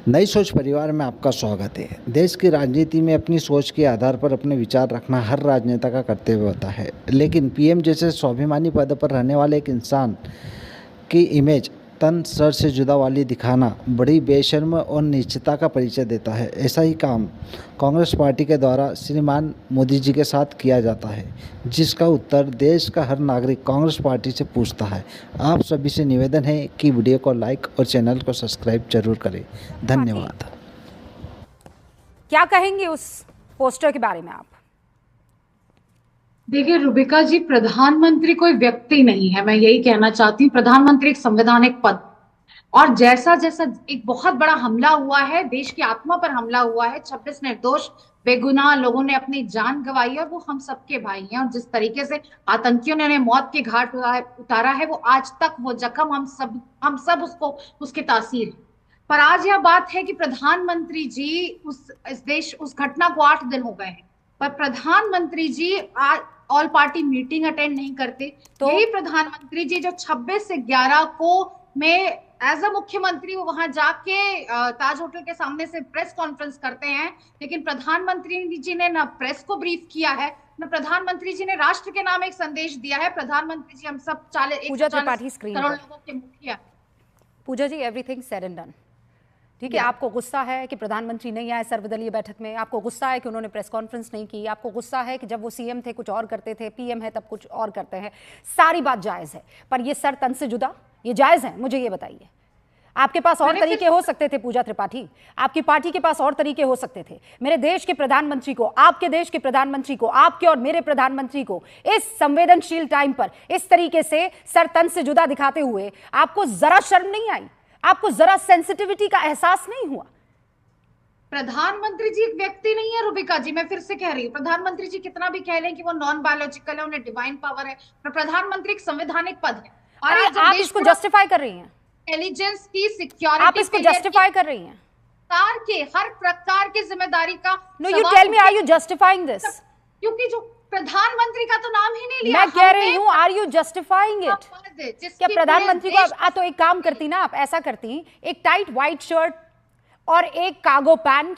नई सोच परिवार में आपका स्वागत है। देश की राजनीति में अपनी सोच के आधार पर अपने विचार रखना हर राजनेता का कर्तव्य होता है, लेकिन पीएम जैसे स्वाभिमानी पद पर रहने वाले एक इंसान की इमेज तन सर से जुदा वाली दिखाना बड़ी बेशर्म और नीचता का परिचय देता है। ऐसा ही काम कांग्रेस पार्टी के द्वारा श्रीमान मोदी जी के साथ किया जाता है, जिसका उत्तर देश का हर नागरिक कांग्रेस पार्टी से पूछता है। आप सभी से निवेदन है कि वीडियो को लाइक और चैनल को सब्सक्राइब जरूर करें। धन्यवाद। क्या कहेंगे उस पोस्टर के बारे में आप? देखिए रुबिका जी, प्रधानमंत्री कोई व्यक्ति नहीं है। मैं यही कहना चाहती हूँ, प्रधानमंत्री एक संवैधानिक पद, और जैसा जैसा एक बहुत बड़ा हमला हुआ है, देश की आत्मा पर हमला हुआ है, 26 निर्दोष बेगुनाह लोगों ने अपनी जान गंवाई है, और वो हम सबके भाई हैं। और जिस तरीके से आतंकियों ने उन्हें मौत के घाट उतारा है, वो आज तक वो जख्म हम सब उसको उसकी तासीर है। पर आज यह बात है कि प्रधानमंत्री जी उस घटना को 8 दिन हो गए हैं, पर प्रधानमंत्री जी ऑल पार्टी मीटिंग अटेंड नहीं करते। तो यही प्रधानमंत्री जी जो 26 से 11 को में एज अ मुख्यमंत्री वो वहां जाके ताज होटल के सामने से प्रेस कॉन्फ्रेंस करते हैं, लेकिन प्रधानमंत्री जी ने ना प्रेस को ब्रीफ किया है, न प्रधानमंत्री जी ने राष्ट्र के नाम एक संदेश दिया है। प्रधानमंत्री जी हम सब 140 करोड़ लोगों के मुखिया। पूजा जी, एवरीथिंग सेड एंड डन, ठीक है। आपको गुस्सा है कि प्रधानमंत्री नहीं आए सर्वदलीय बैठक में, आपको गुस्सा है कि उन्होंने प्रेस कॉन्फ्रेंस नहीं की, आपको गुस्सा है कि जब वो सीएम थे कुछ और करते थे, पीएम है तब कुछ और करते हैं। सारी बात जायज है, पर ये सर तन से जुदा, ये जायज है? मुझे ये बताइए। आपके पास और तरीके हो सकते थे पूजा त्रिपाठी, आपकी पार्टी के पास और तरीके हो सकते थे। मेरे देश के प्रधानमंत्री को, आपके देश के प्रधानमंत्री को, आपके और मेरे प्रधानमंत्री को इस संवेदनशील टाइम पर इस तरीके से सर तन से जुदा दिखाते हुए आपको जरा शर्म नहीं आई? आपको जरा सेंसिटिविटी का एहसास नहीं हुआ? प्रधानमंत्री जी एक व्यक्ति नहीं है रुबिका जी, मैं फिर से कह रही हूँ। प्रधानमंत्री जी कितना भी कह लें कि वो नॉन बायोलॉजिकल है, उन्हें डिवाइन पावर है, पर प्रधानमंत्री एक संवैधानिक पद है। और आप इसको जस्टिफाई कर रही हैं? इंटेलिजेंस की सिक्योरिटी, आप इसको जस्टिफाई कर रही हैं? सरकार के हर प्रकार की जिम्मेदारी का। No, you tell me, are you justifying this? क्योंकि जो प्रधानमंत्री का तो नाम ही नहीं लिया। मैं कह रही हूँ, आर यू जस्टिफाइंग इट? क्या प्रधानमंत्री को तो एक काम करती ना, आप ऐसा करती, एक टाइट व्हाइट शर्ट और एक कार्गो पैंट,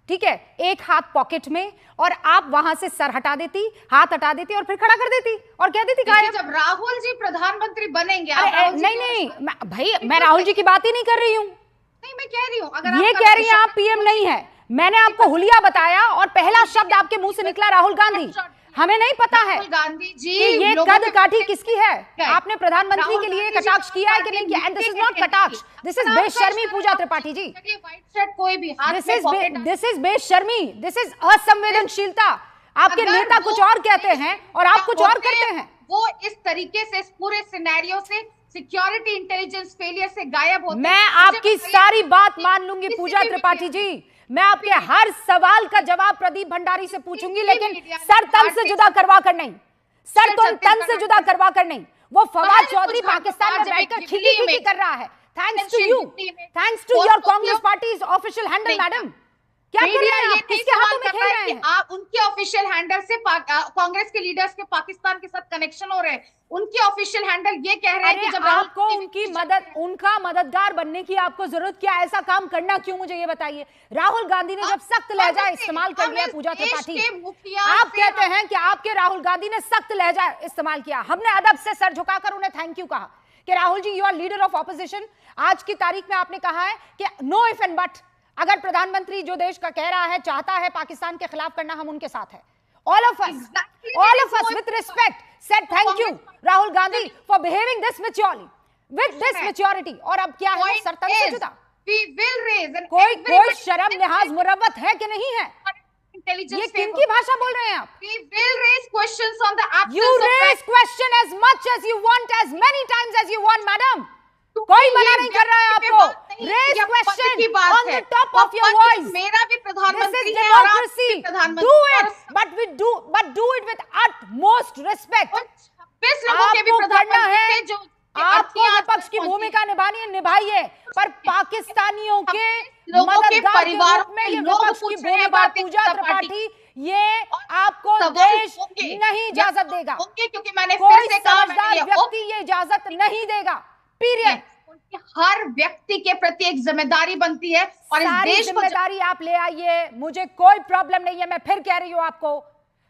ठीक है, एक हाथ पॉकेट में, और आप वहां से सर हटा देती, हाथ हटा देती और फिर खड़ा कर देती और कह देती जब राहुल जी प्रधानमंत्री बनेंगे। नहीं भाई, मैं राहुल जी की बात ही नहीं कर रही हूँ। नहीं, मैं कह रही हूँ, अगर ये कह रही हैं आप पीएम नहीं है। मैंने आपको हुलिया बताया और पहला शब्द आपके मुंह से निकला राहुल गांधी। हमें नहीं पता है गांधी जी कि ये कद काठी किसकी है। आपने प्रधानमंत्री के लिए कटाक्ष किया है कि नहीं किया? एंड दिस इज नॉट कटाक्ष, दिस इज बेशर्मी पूजा त्रिपाठी जी। कोई भी दिस इज बेशर्मी, दिस इज असंवेदनशीलता। आपके नेता कुछ और कहते हैं और आप कुछ और करते हैं। वो इस तरीके से, इस पूरे सिनेरियो से, सिक्योरिटी इंटेलिजेंस फेलियर से गायब होते। मैं आपकी सारी बात मान लूंगी पूजा त्रिपाठी जी, मैं आपके हर सवाल का जवाब प्रदीप भंडारी से पूछूंगी, लेकिन सर तन से जुदा करवा कर नहीं, सर तन से जुदा करवा कर नहीं। वो फवाद चौधरी पाकिस्तान में बैठकर खिली कर रहा है, thanks to you, thanks to your Congress party official handle. Madam, क्या कर रहे हैं आप? किसके हाथों में खेल रहे हैं आप? उनके ऑफिशियल हैंडल से कांग्रेस के लीडर्स के पाकिस्तान के साथ कनेक्शन हो रहे हैं। उनके ऑफिशियल हैंडल ये कह रहे हैं कि जब आपको उनका मददगार बनने की आपको जरूरत क्या? ऐसा काम करना क्यों, मुझे ये बताइए। राहुल गांधी ने जब सख्त लहजा इस्तेमाल कर लिया पूजा त्रिपाठी, आप कहते हैं कि आपके राहुल गांधी ने सख्त लहजा इस्तेमाल किया। हमने अदब से सर झुकाकर उन्हें थैंक यू कहा कि Rahul ji you are leader of opposition. आज की तारीख में आपने कहा है कि नो इफ एंड बट, अगर प्रधानमंत्री जो देश का कह रहा है, चाहता है पाकिस्तान के खिलाफ करना, हम उनके साथ हैं। All of us with respect said thank you Rahul Gandhi for behaving this maturely, with this maturity। और अब क्या है? सरतन से जुदा। कोई शर्म लिहाज मुरव्वत है कि नहीं है? ये किनकी भाषा बोल रहे हैं आप? You raise question as much as you want, as many times as you want, madam। कोई मना नहीं कर रहा है आपको। Raise question on the top of your voice। मेरा भी प्रधानमंत्री है और आपकी do it, but do it with utmost respect। आपको करना है, आपको विपक्ष की भूमिका निभानी है, निभाइए, पर पाकिस्तानियों के मददगार के रूप में ये विपक्ष की भूमिका पूजा त्रिपाठी, ये आपको देश नहीं इजाजत देगा। क्योंकि मैंने कोई समझदार व्यक्ति ये इजाजत नहीं देगा, पीरियड। हर व्यक्ति के प्रति एक जिम्मेदारी बनती है और इस सारी देश को जिम्मेदारी आप ले आइए, मुझे कोई प्रॉब्लम नहीं है। मैं फिर कह रही हूं आपको,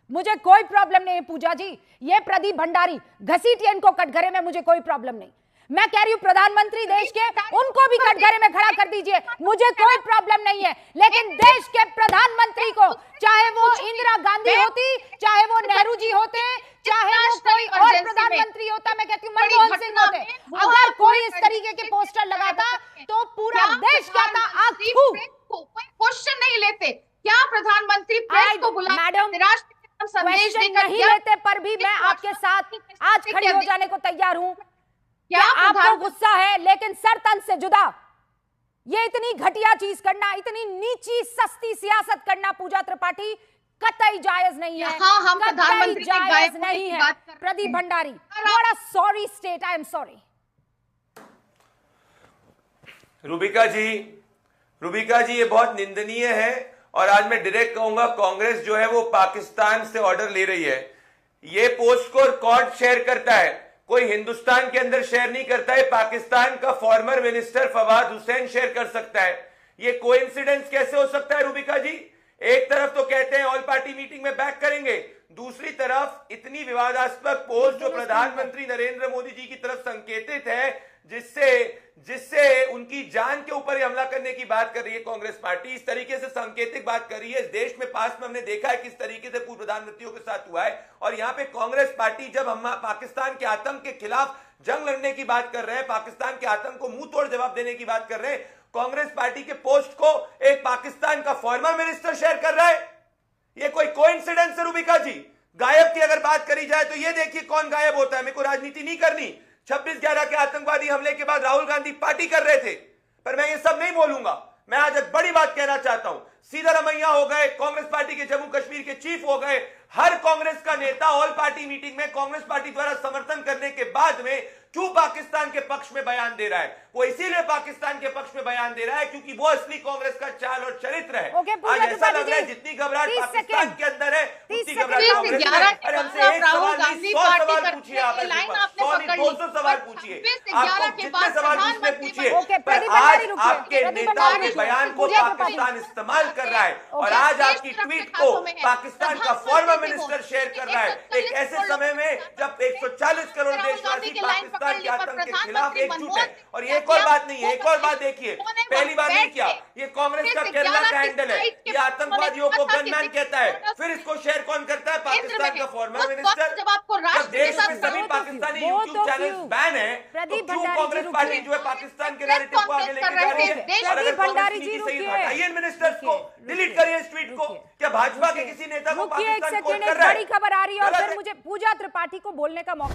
मुझे कोई प्रॉब्लम नहीं है पूजा जी। ये प्रदीप भंडारी घसीटिए इनको कटघरे में, मुझे कोई प्रॉब्लम नहीं। मैं कह रही हूं प्रधानमंत्री देश के, उनको भी कटघरे में खड़ा कर दीजिए, मुझे कोई प्रॉब्लम नहीं है। लेकिन देश के प्रधानमंत्री को, चाहे वो इंदिरा गांधी होती, चाहे वो नेहरू जी होते, चाहे वो कोई और प्रधानमंत्री होता, मैं कहती हूँ मनमोहन सिंह होते, अगर कोई इस तरीके के पोस्टर लगाता तो पूरा देश कहता आग थू। कोई क्वेश्चन नहीं लेते। क्या प्रधानमंत्री प्रेस को बुला मैडम, संदेश देकर नहीं लेते, पर भी मैं आपके साथ आज खड़ी हो जाने को तैयार हूं। क्या आपको गुस्सा है, लेकिन सर तन से जुदा ये इतनी घटिया चीज करना, इतनी नीची सस्ती सियासत करना पूजा त्रिपाठी कतई जायज नहीं है। हाँ, हम प्रधानमंत्री जायज नहीं है। Pradeep Bhandari, what a sorry state, I am sorry. Rubika ji ये बहुत निंदनीय है और आज मैं डायरेक्ट कहूंगा कांग्रेस जो है वो पाकिस्तान से ऑर्डर ले रही है। ये पोस्ट को कौन शेयर करता है? कोई हिंदुस्तान के अंदर शेयर नहीं करता है, पाकिस्तान का former minister Fawad Hussain share कर सकता है। ये कोइंसिडेंस कैसे हो सकता है रूबिका जी? एक तरफ तो कहते हैं ऑल पार्टी मीटिंग में बैक करेंगे, दूसरी तरफ इतनी विवादास्पद पोस्ट जो प्रधानमंत्री नरेंद्र मोदी जी की तरफ संकेतित है, जिससे उनकी जान के ऊपर हमला करने की बात कर रही है कांग्रेस पार्टी, इस तरीके से सांकेतिक बात कर रही है। इस देश में पास में हमने देखा है किस तरीके से पूर्व प्रधानमंत्रियों के साथ हुआ है, और यहां पे कांग्रेस पार्टी जब हम पाकिस्तान के आतंक के खिलाफ जंग लड़ने की बात कर रहे हैं, पाकिस्तान के आतंक को मुंह तोड़ जवाब देने की बात कर रहे हैं, कांग्रेस पार्टी के पोस्ट को एक पाकिस्तान का फॉर्मर मिनिस्टर शेयर कर रहा है। यह कोई कोइंसिडेंस है रूबिका जी? गायब की अगर बात करी जाए तो ये देखिए कौन गायब होता है। मेरे को राजनीति नहीं करनी। 26/11 के आतंकवादी हमले के बाद राहुल गांधी पार्टी कर रहे थे, पर मैं ये सब नहीं बोलूंगा। मैं आज एक बड़ी बात कहना चाहता हूं। सीतारमैया हो गए, कांग्रेस पार्टी के जम्मू कश्मीर के चीफ हो गए, हर कांग्रेस का नेता ऑल पार्टी मीटिंग में कांग्रेस पार्टी द्वारा समर्थन करने के बाद में क्यों पाकिस्तान के पक्ष में बयान दे रहा है? वो इसीलिए पाकिस्तान के पक्ष में बयान दे रहा है क्योंकि वो असली कांग्रेस का चाल और चरित्र है। आज ऐसा लग रहा है जितनी घबराहट पाकिस्तान के अंदर है उतनी घबराहट कांग्रेस में है। अरे हमसे एक सवाल नहीं 100 सवाल पूछिए, आप 100-200 सवाल पूछिए, आपको जितने सवाल पूछने पूछिए, पर आज आपके नेताओं के बयान को पाकिस्तान इस्तेमाल कर रहा है और आज आपकी ट्वीट को पाकिस्तान का फॉर्मर मिनिस्टर शेयर कर रहा है, एक ऐसे समय में जब 140 करोड़ देशवासी पाकिस्तान के आतंक के खिलाफ एकजुट है। और ये एक और बात नहीं है, एक और बात देखिए, पहली बार नहीं किया, ये कांग्रेस का केरला का हैंडल है, ये आतंकवादियों को गनमैन कहता है, फिर इसको शेयर कौन करता है? पाकिस्तान का फॉर्मर मिनिस्टर। जब देश में सभी पाकिस्तानी यूट्यूब चैनल बैन है तो क्यों कांग्रेस पार्टी जो है पाकिस्तान के नैरेटिव को आगे लेके जा रही है? और अगर कांग्रेस नीति सही हटाइए मिनिस्टर्स को, डिलीट करिए इस ट्वीट को। क्या भाजपा के किसी नेता को पाकिस्तान कोट कर रहा है? बड़ी खबर आ रही है और फिर मुझे पूजा त्रिपाठी को बोलने का मौका